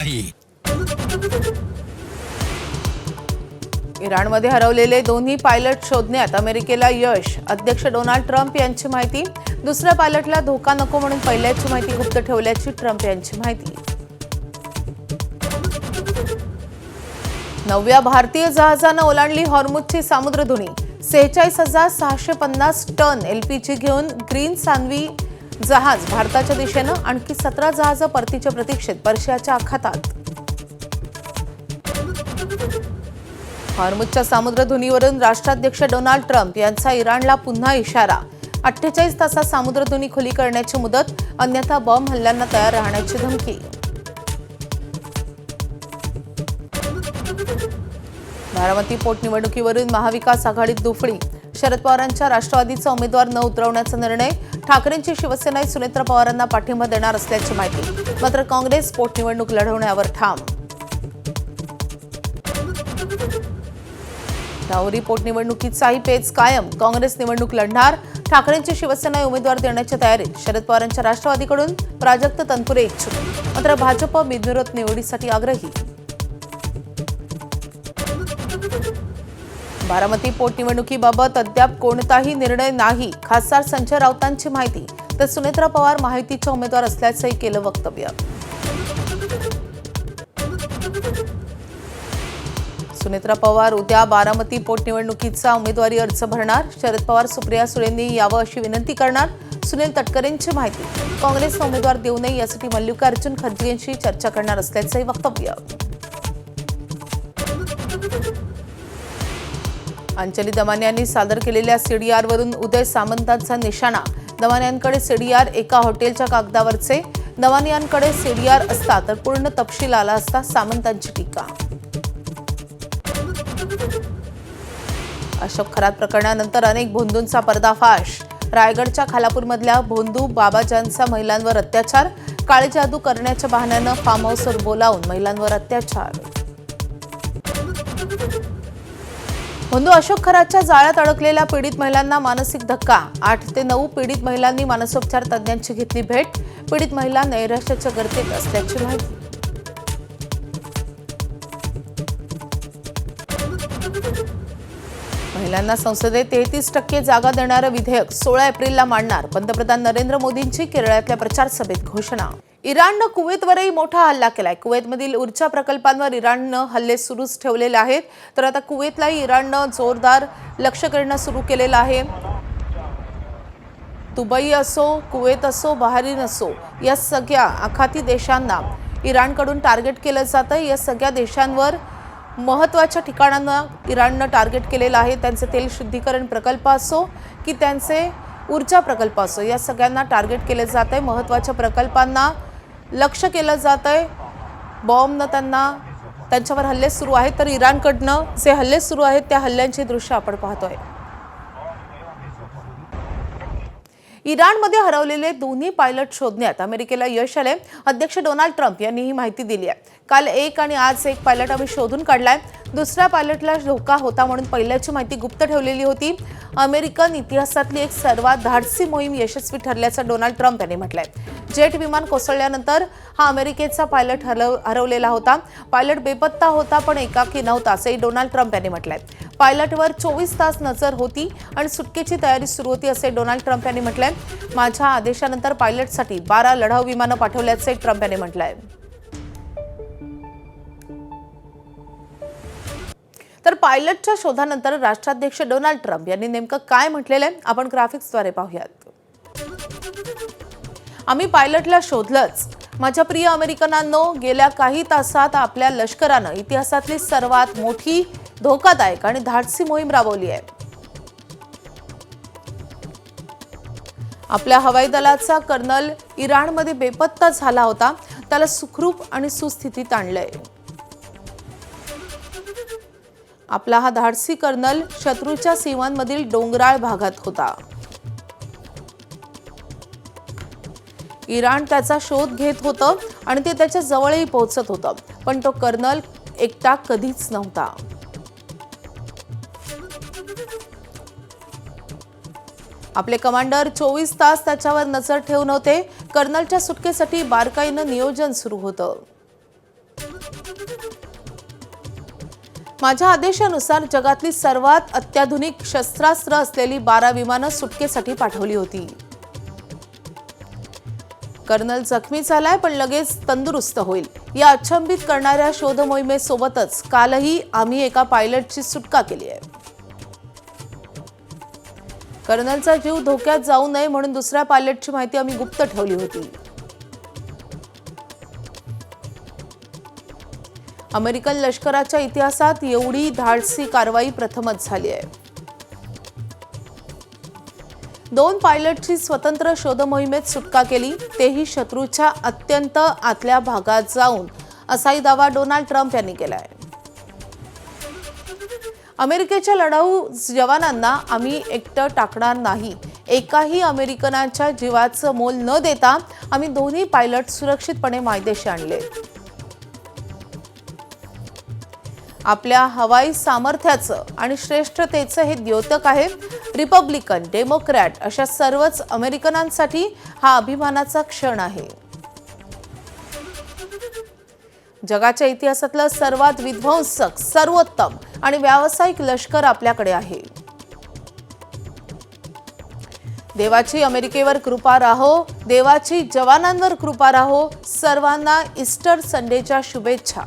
नाही. इराणमध्ये हरवलेले दोन्ही पायलट शोधण्यात अमेरिकेला यश. अध्यक्ष डोनाल्ड ट्रम्प यांची माहिती. दुसऱ्या पायलटला धोका नको म्हणून पहिल्याची माहिती गुप्त ठेवल्याची ट्रम्प यांची माहिती. 9व्या भारतीय जहाजानं ओलांडली हॉर्मुझची सामुद्रधुनी. 46,650 टन एलपीजी घेऊन ग्रीन सान्वी जहाज भारताच्या दिशेनं. आणखी 17 जहाजं परतीच्या प्रतीक्षेत पर्शियाच्या आखातात. हॉर्मुझच्या सामुद्रधुनीवरून राष्ट्राध्यक्ष डोनाल्ड ट्रम्प यांचा इराणला पुन्हा इशारा. 48 तासात सामुद्रधुनी खुली करण्याची मुदत, अन्यथा बॉम्ब हल्ल्यांना तयार राहण्याची धमकी. बारामती पोटनिवडणुकीवरून महाविकास आघाडीत दुफडी. शरद पवारांच्या राष्ट्रवादीचा उमेदवार न उतरवण्याचा निर्णय. ठाकरेंची शिवसेना सुनेत्रा पवारांना पाठिंबा देणार असल्याची माहिती. मात्र काँग्रेस पोटनिवडणूक लढवण्यावर ठाम. राहुरी पोटनिवडणुकीचाही पेच कायम. काँग्रेस निवडणूक लढणार. ठाकरेंची शिवसेना उमेदवार देण्याच्या तयारीत. शरद पवारांच्या राष्ट्रवादीकडून प्राजक्त तनपुरे इच्छुक. मात्र भाजप बिनविरोध निवडीसाठी आग्रही. बारामती पोटनिवडणुकीबाबत अद्याप कोणताही निर्णय नाही. खासदार संजय राऊतांची माहिती. तर सुनेत्रा पवार माहितीच्या उमेदवार असल्याचंही केलं वक्तव्य. सुनेत्रा पवार उद्या बारामती पोटनिवडणुकीचा उमेदवारी अर्ज भरणार. शरद पवार सुप्रिया सुळेंनी यावं अशी विनंती करणार. सुनील तटकरेंची माहिती. काँग्रेसला उमेदवार देऊ नये यासाठी मल्लिकार्जुन खरगेंशी चर्चा करणार असल्याचंही वक्तव्य. अंजली दमाने यांनी सादर केलेल्या सीडीआरवरून उदय सामंतांचा निशाणा. दमाने सीडीआर एका हॉटेलच्या कागदावरचे. दमाने सीडीआर असता तर पूर्ण तपशील आला असता, सामंतांची टीका. अशोक खरात प्रकरणानंतर अनेक भोंदूंचा पर्दाफाश. रायगडच्या खालापूरमधल्या भोंदू बाबाजांचा महिलांवर अत्याचार. काळी जादू करण्याच्या बहाण्यानं फार्म हाऊसवर बोलावून महिलांवर अत्याचार. भोंदू अशोक खरातच्या जाळ्यात अडकलेल्या पीडित महिलांना मानसिक धक्का. 8 ते 9 पीडित महिलांनी मानसोपचार तज्ज्ञांची घेतली भेट. पीडित महिला नैराश्याच्या गर्तेत असल्याची माहिती. महिलांना संसदेत 33% जागा देणारं विधेयक 16 एप्रिलला मांडणार. पंतप्रधान नरेंद्र मोदींची केरळातल्या प्रचार सभेत घोषणा. इराणनं कुवेतवरही मोठा हल्ला केलाय. कुवेतमधील ऊर्जा प्रकल्पांवर इराणनं हल्ले सुरूच ठेवलेले आहेत. तर आता कुवेतलाही इराणनं जोरदार लक्ष्य करणं सुरू केलेलं आहे. दुबई असो, कुवेत असो, बहरीन असो, या सगळ्या आखाती देशांना इराणकडून टार्गेट केलं जातं. या सगळ्या देशांवर महत्त्वाच्या ठिकाणांना इराणनं टार्गेट केलेलं आहे. त्यांचे तेल शुद्धीकरण प्रकल्प असो की त्यांचे ऊर्जा प्रकल्प असो, या सगळ्यांना टार्गेट केलं जात आहे. महत्त्वाच्या प्रकल्पांना लक्ष केलं जात आहे. बॉम्बनं त्यांच्यावर हल्ले सुरू आहेत. तर इराणकडनं जे हल्ले सुरू आहेत त्या हल्ल्यांची दृश्य आपण पाहतोय. इराणमध्ये हरवलेले दोन्ही पायलट शोधण्यात अमेरिकेला यश आले. अध्यक्ष डोनाल्ड ट्रम्प यांनी ही माहिती दिली आहे. काल एक आणि आज एक पायलट आम्ही शोधून काढलाय. दुसऱ्या पायलटला धोका होता म्हणून पहिल्याची माहिती गुप्त ठेवलेली होती. अमेरिकन इतिहासातली एक सर्वात धाडसी मोहीम यशस्वी ठरल्याचं डोनाल्ड ट्रम्प यांनी म्हटलंय. जेट विमान कोसळल्यानंतर हा अमेरिकेचा पायलट हरवलेला होता. पायलट बेपत्ता होता पण एकाकी नव्हता असंही डोनाल्ड ट्रम्प यांनी म्हटलंय. पायलटवर 24 तास नजर होती आणि सुटकेची तयारी सुरू होती असे डोनाल्ड ट्रम्प यांनी म्हटलंय. माझ्या आदेशानंतर पायलटसाठी 12 लढाऊ विमानं पाठवल्याचे ट्रम्प यांनी म्हटलंय. तर पायलटच्या शोधानंतर राष्ट्राध्यक्ष डोनाल्ड ट्रम्प यांनी नेमकं काय म्हटलेलं आहे आपण ग्राफिक्सद्वारे पाहूयात. आम्ही पायलटला शोधलंच. माझ्या प्रिय अमेरिकनांनो, गेल्या काही तासात आपल्या लष्करानं इतिहासातली सर्वात मोठी, धोकादायक आणि धाडसी मोहीम राबवली आहे. आपल्या हवाई दलाचा कर्नल इराणमध्ये बेपत्ता झाला होता. त्याला सुखरूप आणि सुस्थितीत आणलंय. आपला हा धाडसी कर्नल शत्रूच्या सीमांमधील डोंगराळ भागात होता. इराण त्याचा शोध घेत होतं आणि ते त्याच्या जवळही पोहोचत होतं. पण तो कर्नल एकटा कधीच नव्हता. आपले कमांडर 24 तास त्याच्यावर नजर ठेवून होते. कर्नलच्या सुटकेसाठी बारकाईनं नियोजन सुरू होतं. माझ्या आदेशानुसार जगातली सर्वात अत्याधुनिक शस्त्रास्त्र असलेली 12 विमानं सुटकेसाठी पाठवली होती. कर्नल जखमी झालाय पण लगेच तंदुरुस्त होईल. या अचंबित करणाऱ्या शोध मोहिमेसोबतच कालही आम्ही एका पायलटची सुटका केली आहे. कर्नलचा जीव धोक्यात जाऊ नये म्हणून दुसऱ्या पायलटची माहिती आम्ही गुप्त ठेवली होती. अमेरिकन लष्कराच्या इतिहासात एवढी धाडसी कारवाई प्रथमच झाली आहे. 2 पायलटची स्वतंत्र शोध मोहिमेत सुटका केली, तेही शत्रूच्या अत्यंत आतल्या भागात जाऊन, असाही दावा डोनाल्ड ट्रम्प यांनी केलाय. अमेरिकेच्या लढाऊ जवानांना आम्ही एकटं टाकणार नाही. एकाही अमेरिकनाच्या जीवाचं मोल न देता आम्ही दोन्ही पायलट सुरक्षितपणे मायदेशी आणले. आपल्या हवाई सामर्थ्याचं आणि श्रेष्ठतेचं हे द्योतक आहे. रिपब्लिकन, डेमोक्रॅट अशा सर्वच अमेरिकनांसाठी हा अभिमानाचा क्षण आहे. जगाच्या इतिहासातलं सर्वात विध्वंसक, सर्वोत्तम आणि व्यावसायिक लष्कर आपल्याकडे आहे. देवाची अमेरिकेवर कृपा राहो, देवाची जवानांवर कृपा राहो. सर्वांना ईस्टर संडेच्या शुभेच्छा.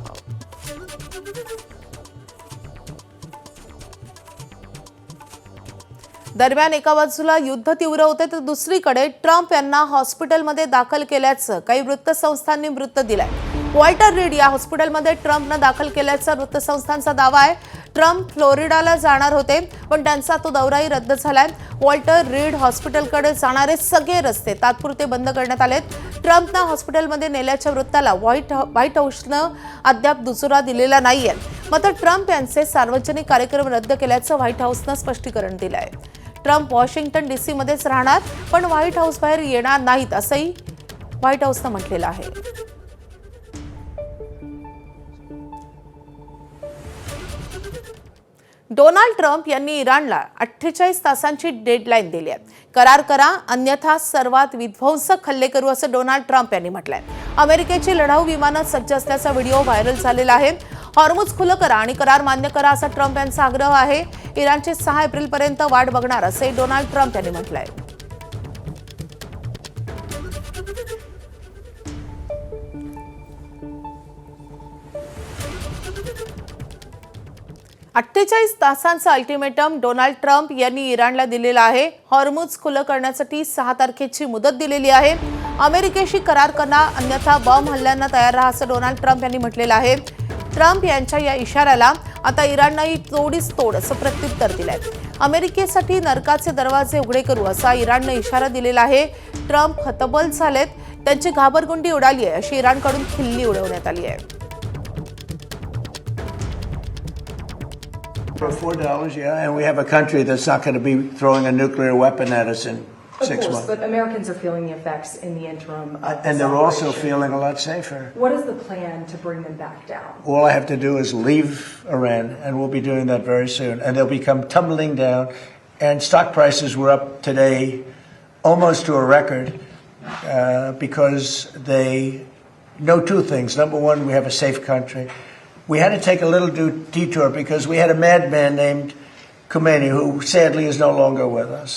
दरम्यान एका बाजूला युद्ध तीव्र होते तर दुसरीकडे ट्रम्प यांना हॉस्पिटलमध्ये दाखल केल्याचं काही वृत्तसंस्थांनी वृत्त दिलंय. वॉल्टर रीड या हॉस्पिटलमध्ये ट्रम्पनं दाखल केल्याचा वृत्तसंस्थांचा दावा आहे. ट्रम्प फ्लोरिडाला जाणार होते पण त्यांचा तो दौराही रद्द झालाय. वॉल्टर रीड हॉस्पिटलकडे जाणारे सगळे रस्ते तात्पुरते बंद करण्यात आलेत. ट्रम्पना हॉस्पिटलमध्ये नेल्याच्या वृत्ताला व्हाईट हाऊसनं अद्याप दुजोरा दिलेला नाहीये. मात्र ट्रम्प यांचे सार्वजनिक कार्यक्रम रद्द केल्याचं व्हाईट हाऊसनं स्पष्टीकरण दिलंय. ट्रम्प वॉशिंग्टन DC मध्येच राहणार पण व्हाईट हाऊस बाहेर येणार नाहीत असंही व्हाईट हाऊसनं म्हटलेलं आहे. डोनाल्ड ट्रम्प यांनी इराणला 48 तासांची डेडलाईन दिली आहे. करार करा अन्यथा सर्वात विध्वंसक हल्ले करू असं डोनाल्ड ट्रम्प यांनी म्हटलंय. अमेरिकेची लढाऊ विमानं सज्ज असल्याचा व्हिडिओ व्हायरल झालेला आहे. हॉर्मुझ खुलं करा आणि करार मान्य करा असा ट्रम्प यांचा आग्रह आहे. इराणचे 6 एप्रिलपर्यंत वाट बघणार असे डोनाल्ड ट्रम्प यांनी म्हटलंय. अठ्ठेचाळीस तासांचं अल्टिमेटम डोनाल्ड ट्रम्प यांनी इराणला दिलेलं आहे. हॉर्मुझ खुलं करण्यासाठी 6 तारखेची मुदत दिलेली आहे. अमेरिकेशी करार करा अन्यथा बॉम्ब हल्ल्यांना तयार राहा असं डोनाल्ड ट्रम्प यांनी म्हटलेलं आहे. ट्रम्प यांच्या या इशाऱ्याला आता इराणनंही तोडीस तोड असं प्रत्युत्तर दिलंय. अमेरिकेसाठी नरकाचे दरवाजे उघडे करू असा इराणनं इशारा दिलेला आहे. ट्रम्प हतबल झालेत, त्यांची घाबरगुंडी उडाली आहे अशी इराणकडून खिल्ली उडवण्यात आली आहे. For $4, yeah, and we have a country that's not going to be throwing a nuclear weapon at us in 6 months. But Americans are feeling the effects in the interim. And they're also feeling a lot safer. What is the plan to bring them back down? All I have to do is leave Iran, and we'll be doing that very soon. And they'll become tumbling down. And stock prices were up today almost to a record because they know 2 things. Number one, we have a safe country. We had to take a little detour because we had a madman named Khomeini who sadly is no longer with us.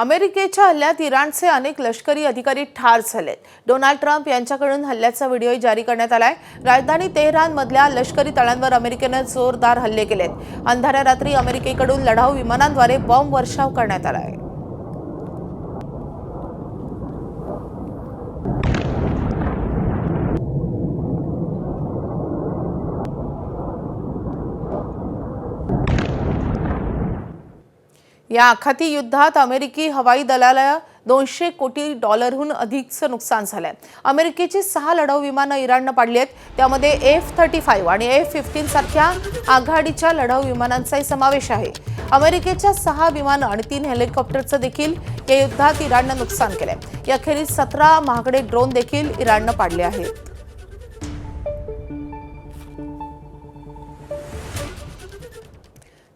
अमेरिकेच्या हल्ल्यात इराणचे अनेक लष्करी अधिकारी ठार झालेत. Donald Trump यांच्याकडून हल्ल्याचा व्हिडिओ जारी करण्यात आलाय. राजधानी तेहरानमधल्या लष्करी तळांवर अमेरिकेने जोरदार हल्ले केलेत. अंधाऱ्या रात्री अमेरिकेकडून लढाऊ विमानांद्वारे बॉम्ब वर्षाव करण्यात आलाय. या आखाती युद्धात अमेरिकी हवाई दलाला $200 कोटी अधिकचं नुकसान झालंय. अमेरिकेची 6 लढाऊ विमानं इराणनं पाडली आहेत. त्यामध्ये F-35 आणि F-15 सारख्या आघाडीच्या लढाऊ विमानांचाही समावेश आहे. अमेरिकेच्या 6 विमानं आणि 3 हेलिकॉप्टरचं देखील या युद्धात इराणनं नुकसान केलंय. याखेरीज 17 महागडे ड्रोन देखील इराणनं पाडले आहेत.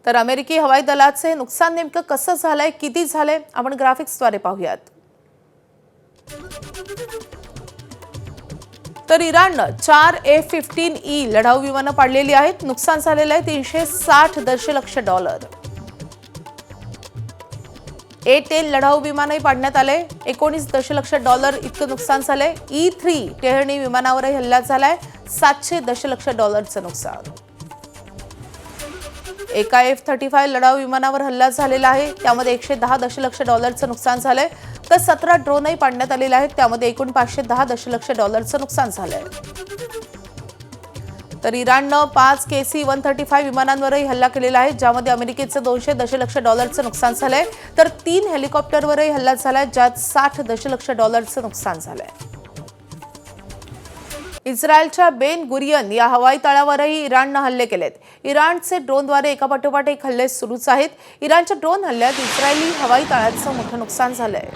तर अमेरिकी हवाई दलाचे नुकसान नेमकं कसं झालंय, किती झालंय आपण ग्राफिक्सद्वारे पाहूयात. तर इराणनं 4 F-15E लढाऊ विमानं पाडलेली आहेत. नुकसान झालेलं आहे $360 दशलक्ष. A-10 लढाऊ विमानही पाडण्यात आले. $19 दशलक्ष इतकं नुकसान झालंय. E-3 टेहळणी विमानावरही हल्ला झालाय. $700 दशलक्ष नुकसान. एका F-35 लढाऊ विमानावर हल्ला झालेला आहे. त्यामध्ये $110 दशलक्ष नुकसान झालंय. तर 17 ड्रोनही पाडण्यात आलेले आहेत. त्यामध्ये एकूण $510 दशलक्ष नुकसान झालंय. तर इराणनं 5 KC-135 विमानांवरही हल्ला केलेला आहे, ज्यामध्ये अमेरिकेचं $200 दशलक्ष नुकसान झालंय. तर 3 हेलिकॉप्टरवरही हल्ला झालाय, ज्यात $60 दशलक्ष नुकसान झालंय. इस्रायलच्या बेन गुरियन या हवाई तळावरही इराणनं हल्ले केलेत. इराणचे ड्रोनद्वारे एकापाठोपाठ एक हल्ले सुरूच आहेत. इराणच्या ड्रोन हल्ल्यात इस्रायली हवाई तळाचं मोठं नुकसान झालंय.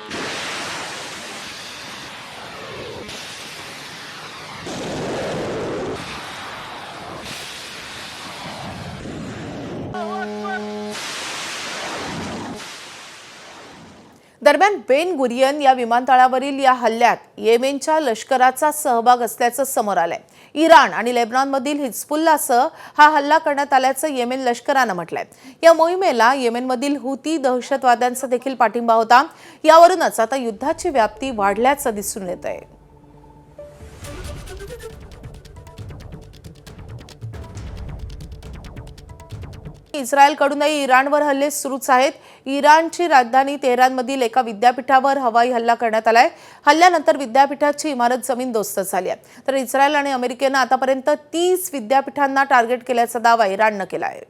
दरम्यान बेन गुरियन या विमानतळावरील या हल्ल्यात येमेनच्या लष्कराचा सहभाग असल्याचं समोर आलंय. इराण आणि लेबनॉनमधील हिजबुल्लासह हा हल्ला करण्यात आल्याचं येमेन लष्करानं म्हटलंय. या मोहिमेला येमेनमधील हुती दहशतवाद्यांचा देखील पाठिंबा होता. यावरूनच आता युद्धाची व्याप्ती वाढल्याचं दिसून येत आहे. इस्रायलकडूनही इराणवर हल्ले सुरूच आहेत. इराणची राजधानी तेहरानमधील एका विद्यापीठावर हवाई हल्ला करण्यात आलाय. हल्ल्यानंतर विद्यापीठाची इमारत जमीनदोस्त झाली आहे. तर इस्रायल आणि अमेरिकेनं आतापर्यंत 30 विद्यापीठांना टार्गेट केल्याचा दावा इराणनं केला आहे.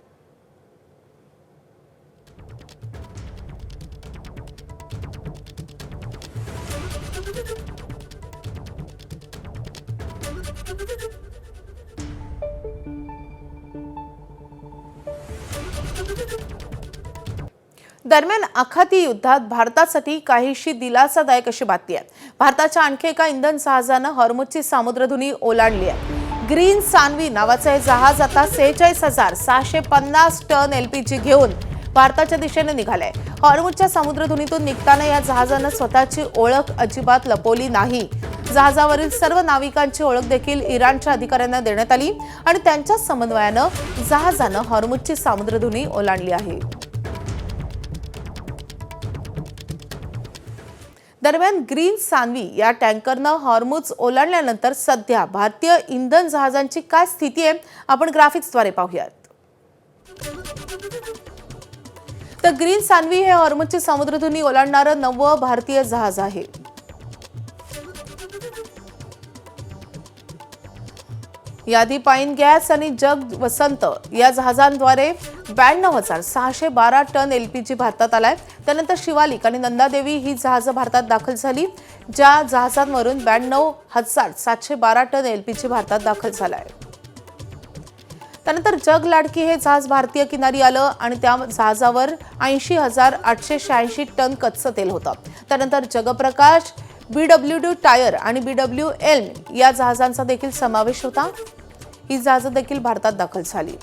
दरम्यान आखाती युद्धात भारतासाठी काहीशी दिलासादायक अशी बातमी आहे. भारताच्या आणखी एका इंधन जहाजानं हॉर्मुझची सामुद्रधुनी ओलांडली आहे. ग्रीन सान्वी नावाचं हे जहाज आता 46,650 टन LPG घेऊन भारताच्या दिशेने निघालंय. हॉर्मुझच्या सामुद्रधुनीतून निघताना या जहाजानं स्वतःची ओळख अजिबात लपवली नाही. जहाजावरील सर्व नाविकांची ओळख देखील इराणच्या अधिकाऱ्यांना देण्यात आली आणि त्यांच्या समन्वयानं जहाजानं हॉर्मुझची सामुद्रधुनी ओलांडली आहे. दरम्यान ग्रीन सान्वी या टँकरनं हॉर्मुझ ओलांडल्यानंतर सध्या भारतीय इंधन जहाजांची काय स्थिती आहे आपण ग्राफिक्सद्वारे पाहूयात. तर ग्रीन सान्वी हे हॉर्मुझची सामुद्रधुनी ओलांडणारं 9वं भारतीय जहाज आहे. यादी पाईन गॅस आणि जग वसंत या जहाजांद्वारे 92,612 टन LPG भारतात आलाय. त्यानंतर शिवालिक आणि नंदादेवी ही जहाजं भारतात दाखल झाली, ज्या जहाजांवरून 92,712 टन LPG भारतात दाखल झालाय. त्यानंतर जग लाडकी हे जहाज भारतीय किनारी आलं आणि त्या जहाजावर 80,886 टन कच्चं तेल होतं. त्यानंतर जगप्रकाश, BW टायर आणि BW एल्म या जहाजांचा देखील समावेश होता. ही जहाजं देखील भारतात दाखल झाली.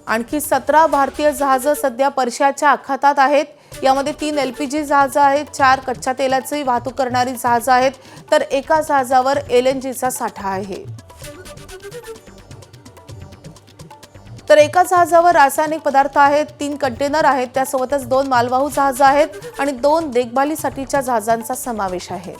आणखी 17 भारतीय जहाजं सध्या पर्शियाच्या आखातात आहेत. यामध्ये 3 LPG जहाजं आहेत, 4 कच्च्या तेलाची वाहतूक करणारी जहाजं आहेत, तर एका जहाजावर LNGचा साठा आहे. तर एका जहाजावर रासायनिक पदार्थ आहेत, 3 कंटेनर आहेत, त्यासोबतच 2 मालवाहू जहाजं आहेत आणि 2 देखभालीसाठीच्या जहाजांचा समावेश आहे.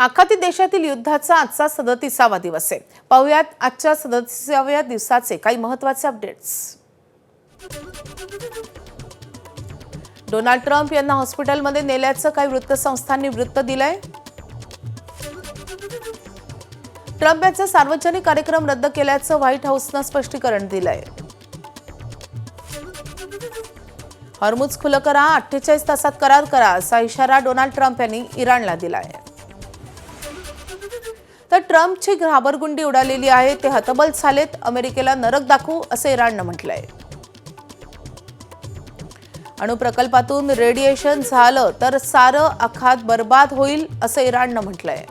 आखाती देशातील युद्धाचा आजचा 37वा दिवस आहे. पाहूयात आजच्या 37व्या दिवसाचे काही महत्त्वाचे अपडेट्स. डोनाल्ड ट्रम्प यांना हॉस्पिटलमध्ये नेल्याचं काही वृत्तसंस्थांनी वृत्त दिलंय. ट्रम्प यांचा सार्वजनिक कार्यक्रम रद्द केल्याचं व्हाईट हाऊसनं स्पष्टीकरण दिलंय. हॉर्मुझ खुलं करा, 48 तासात करार करा असा इशारा डोनाल्ड ट्रम्प यांनी इराणला दिलाय. तर ट्रम्पची घाबरगुंडी उडालेली आहे, ते हतबल झालेत, अमेरिकेला नरक दाखवू असं इराणनं म्हटलंय. अणुप्रकल्पातून रेडिएशन झालं तर सारं आखात बर्बाद होईल असं इराणनं म्हटलंय.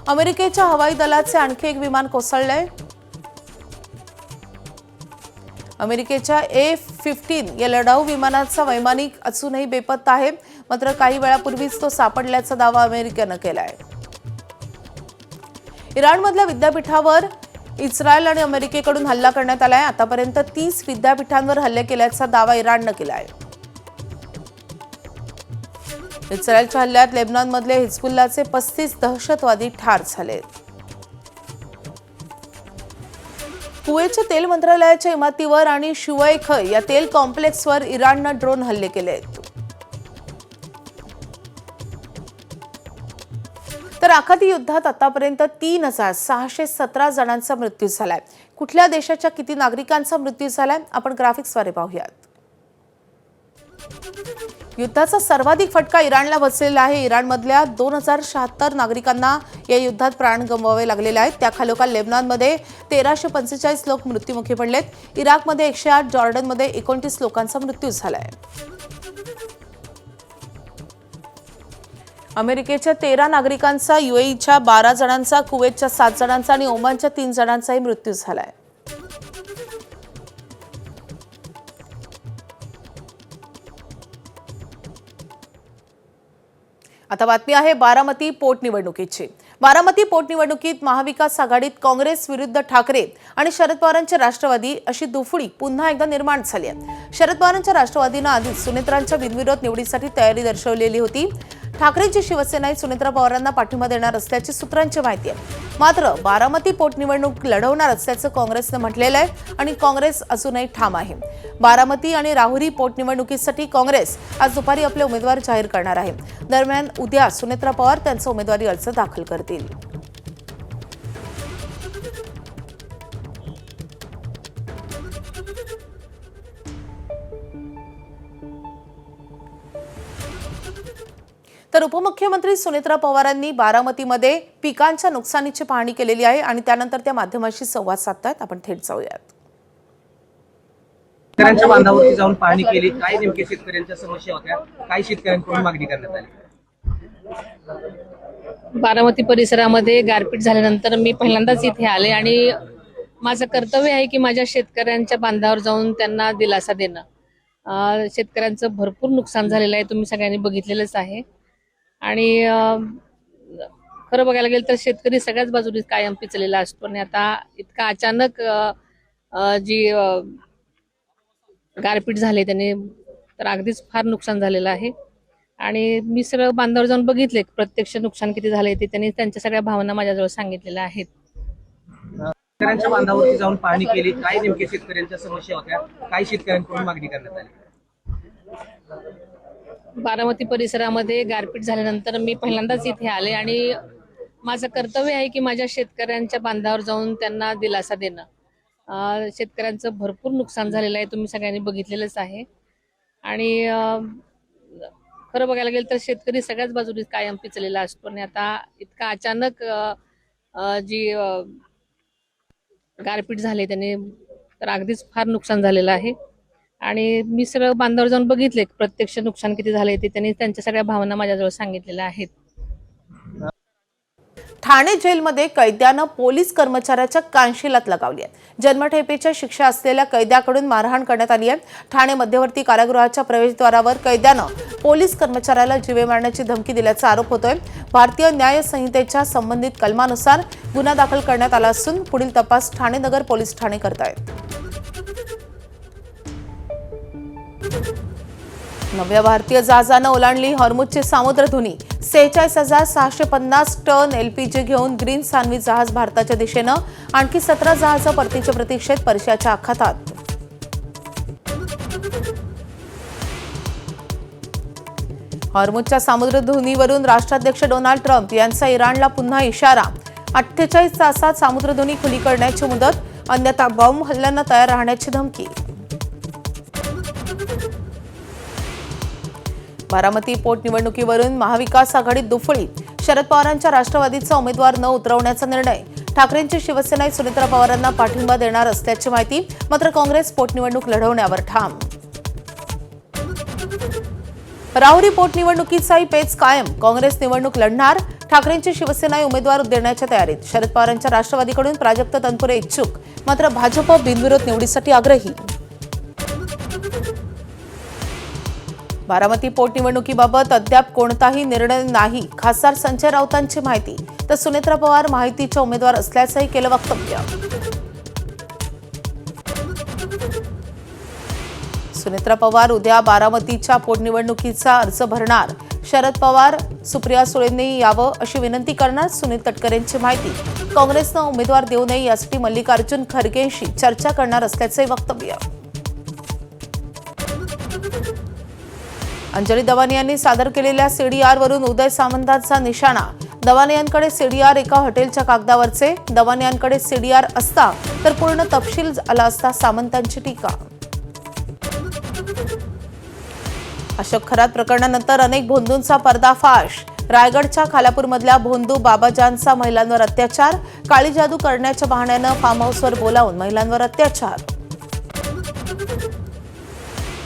अमेरिकेच्या हवाई दलाचे आणखी एक विमान कोसळलंय. अमेरिकेच्या A-15 या लढाऊ विमानाचा वैमानिक अजूनही बेपत्ता आहे. मात्र काही वेळापूर्वीच तो सापडल्याचा दावा अमेरिकेनं केलाय. इराणमधल्या विद्यापीठावर इस्रायल आणि अमेरिकेकडून हल्ला करण्यात आलाय. आतापर्यंत 30 विद्यापीठांवर हल्ले केल्याचा दावा इराणनं केलाय. इस्रायलच्या हल्ल्यात लेबनॉनमधले हिजबुल्लाचे 35 दहशतवादी ठार झाले. कुवेतच्या तेल मंत्रालयाच्या इमारतीवर आणि शुवैख या तेल कॉम्प्लेक्सवर इराणनं ड्रोन हल्ले केले. तर आखाती युद्धात आतापर्यंत 3617 जणांचा मृत्यू झालाय. कुठल्या देशाच्या किती नागरिकांचा मृत्यू झालाय आपण ग्राफिक्सद्वारे पाहूयात. युद्धाचा सर्वाधिक फटका इराणला बसलेला आहे. इराणमधल्या 2076 नागरिकांना या युद्धात प्राण गमवावे लागलेले आहेत. त्याखालोखाल लेबनॉनमध्ये 1345 लोक मृत्युमुखी पडलेत. इराकमध्ये 108, जॉर्डनमध्ये 29 लोकांचा मृत्यू झालाय. अमेरिकेच्या 13 नागरिकांचा, UAEच्या 12 जणांचा, कुवेतच्या 7 जणांचा आणि ओमानच्या 3 जणांचाही मृत्यू झालाय. आता बातमी आहे बारामती पोटनिवडणुकीची. बारामती पोटनिवडणुकीत महाविकास आघाडीत काँग्रेस विरुद्ध ठाकरे आणि शरद पवारांचे राष्ट्रवादी अशी दुफळी पुन्हा एकदा निर्माण झाली आहे. शरद पवारांच्या राष्ट्रवादीनं आधीच सुनेत्रांच्या बिनविरोध निवडीसाठी तयारी दर्शवलेली होती. ठाकरेंची शिवसेनाही सुनेत्रा पवारांना पाठिंबा देणार असल्याची सूत्रांची माहिती आहे. मात्र बारामती पोटनिवडणूक लढवणार असल्याचं काँग्रेसनं म्हटलेलं आहे आणि काँग्रेस अजूनही ठाम आहे. बारामती आणि राहुरी पोटनिवडणुकीसाठी काँग्रेस आज दुपारी आपले उमेदवार जाहीर करणार आहे. दरम्यान उद्या सुनेत्रा पवार त्यांचा उमेदवारी अर्ज दाखल करतील. तर उपमुख्यमंत्री सुनेत्रा पवारांनी बारामतीमध्ये पिकांच्या नुकसानीची पाहणी केलेली आहे आणि त्यानंतर त्या माध्यमांशी संवाद साधतात. आपण थेट जाऊयात. शेतकऱ्यांच्या बांधावरती जाऊन पाहणी केली. काय नेमके शेतकऱ्यांच्या समस्या होत्या, काय शेतकऱ्यांकडून मागणी करण्यात आली? बारामती परिसरामध्ये गारपीट झाल्यानंतर मी पहिल्यांदाच इथे आले आणि माझं कर्तव्य आहे की माझ्या शेतकऱ्यांच्या बांधावर जाऊन त्यांना दिलासा देणं. शेतकऱ्यांचं भरपूर नुकसान झालेलं आहे, तुम्ही सगळ्यांनी बघितलेलंच आहे. आणि खरं बघायला गेलं तर शेतकरी सगळ्याच बाजूने कायम पिचलेला असतो आणि आता इतका अचानक जी गारपीट झाली त्याने तर अगदीच फार नुकसान झालेलं आहे. आणि मी सगळं बांधावर जाऊन बघितले प्रत्यक्ष नुकसान किती झाले ते त्यांनी त्यांच्या सगळ्या भावना माझ्याजवळ सांगितलेल्या आहेत. शेतकऱ्यांच्या बांधावरती जाऊन पाहणी केली. काय नेमके शेतकऱ्यांच्या समस्या होत्या, काय शेतकऱ्यांकडून मागणी करण्यात आली? बारामती परिसरामध्ये गारपीट झाल्यानंतर मी पहिल्यांदाच इथे आले आणि माझं कर्तव्य आहे की माझ्या शेतकऱ्यांच्या बांधावर जाऊन त्यांना दिलासा देणं. शेतकऱ्यांचं भरपूर नुकसान झालेलं आहे, तुम्ही सगळ्यांनी बघितलेलंच आहे. आणि खरं बघायला गेलं तर शेतकरी सगळ्याच बाजूने कायम पिचलेला असतो आणि आता इतका अचानक जी गारपीट झाली त्याने तर अगदीच फार नुकसान झालेलं आहे. आणि मी सगळं बांधावर जाऊन बघितले प्रत्यक्ष नुकसान किती झाले ते त्यांनी त्यांच्या सगळ्या भावना माझ्याजवळ सांगितलेल्या आहेत. ठाणे जेलमध्ये कैद्यानं पोलीस कर्मचाऱ्याच्या कानशिलात लगावली आहे. जन्मठेपेच्या शिक्षा असलेल्या कैद्याकडून मारहाण करण्यात आली आहे. ठाणे मध्यवर्ती कारागृहाच्या प्रवेशद्वारावर कैद्यानं पोलीस कर्मचाऱ्याला जीवे मारण्याची धमकी दिल्याचा आरोप होतोय. भारतीय न्याय संहितेच्या संबंधित कलमानुसार गुन्हा दाखल करण्यात आला असून पुढील तपास ठाणे नगर पोलीस ठाणे करतायत. नव्या भारतीय जहाजानं ओलांडली हॉर्मुझची सामुद्रधुनी. 46,650 टन LPG घेऊन ग्रीन सान्वी जहाज भारताच्या दिशेनं. आणखी 17 जहाजं परतीच्या प्रतीक्षेत पर्शियाच्या आखातात. हॉर्मुझच्या सामुद्रधुनीवरून राष्ट्राध्यक्ष डोनाल्ड ट्रम्प यांचा इराणला पुन्हा इशारा. 48 तासात सामुद्रधुनी खुली करण्याची मुदत, अन्यथा बॉम्ब हल्ल्यांना तयार राहण्याची धमकी. बारामती पोटनिवडणुकीवरून महाविकास आघाडीत दुफळी. शरद पवारांच्या राष्ट्रवादीचा उमेदवार न उतरवण्याचा निर्णय. ठाकरेंची शिवसेना सुनेत्रा पवारांना पाठिंबा देणार असल्याची माहिती. मात्र काँग्रेस पोटनिवडणूक लढवण्यावर ठाम. राहुरी पोटनिवडणुकीचाही पेच कायम. काँग्रेस निवडणूक लढणार. ठाकरेंची शिवसेना उमेदवार देण्याच्या तयारीत. शरद पवारांच्या राष्ट्रवादीकडून प्राजक्त तनपुरे इच्छुक. मात्र भाजप बिनविरोध निवडीसाठी आग्रही. बारामती पोटनिवडणुकीबाबत अद्याप कोणताही निर्णय नाही, खासदार संजय राऊतांची माहिती. तर सुनेत्रा पवार माहितीच्या उमेदवार असल्याचंही केलं वक्तव्य. सुनेत्रा पवार उद्या बारामतीच्या पोटनिवडणुकीचा अर्ज भरणार. शरद पवार, सुप्रिया सुळेंनी यावं अशी विनंती करणार सुनील तटकरेंची माहिती. काँग्रेसनं उमेदवार देऊ नये यासाठी मल्लिकार्जुन खरगेंशी चर्चा करणार असल्याचे वक्तव्य. अंजली दवानी यांनी सादर केलेल्या सीडीआरवरून उदय सामंतांचा निशाणा. दवानी यांकडे सीडीआर एका हॉटेलच्या कागदावरचे. दवानी यांकडे सीडीआर असता तर पूर्ण तपशील आला असता, सामंतांची टीका. अशोक खरात प्रकरणानंतर अनेक भोंदूंचा पर्दाफाश. रायगडच्या खालापूरमधल्या भोंदू बाबाजानचा महिलांवर अत्याचार. काळी जादू करण्याच्या बहाण्यानं फार्म हाऊसवर बोलावून महिलांवर अत्याचार.